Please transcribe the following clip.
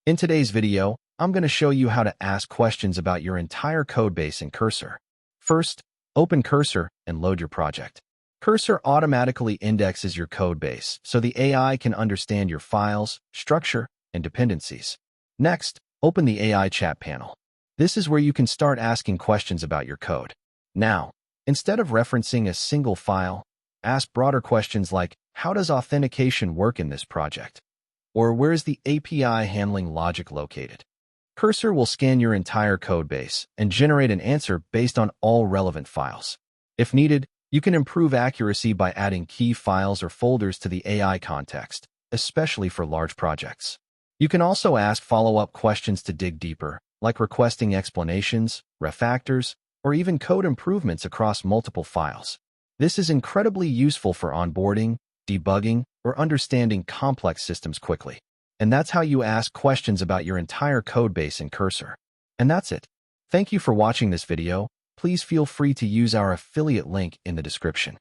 In today's video, I'm going to show you how to ask questions about your entire codebase in Cursor. First, open Cursor and load your project. Cursor automatically indexes your codebase so the AI can understand your files, structure, and dependencies. Next, open the AI chat panel. This is where you can start asking questions about your code. Now, instead of referencing a single file, ask broader questions like, how does authentication work in this project? Or where is the API handling logic located? Cursor will scan your entire codebase and generate an answer based on all relevant files. If needed, you can improve accuracy by adding key files or folders to the AI context, especially for large projects. You can also ask follow-up questions to dig deeper, like requesting explanations, refactors, or even code improvements across multiple files. This is incredibly useful for onboarding, debugging, or understanding complex systems quickly. And that's how you ask questions about your entire codebase in Cursor. And that's it. Thank you for watching this video. Please feel free to use our affiliate link in the description.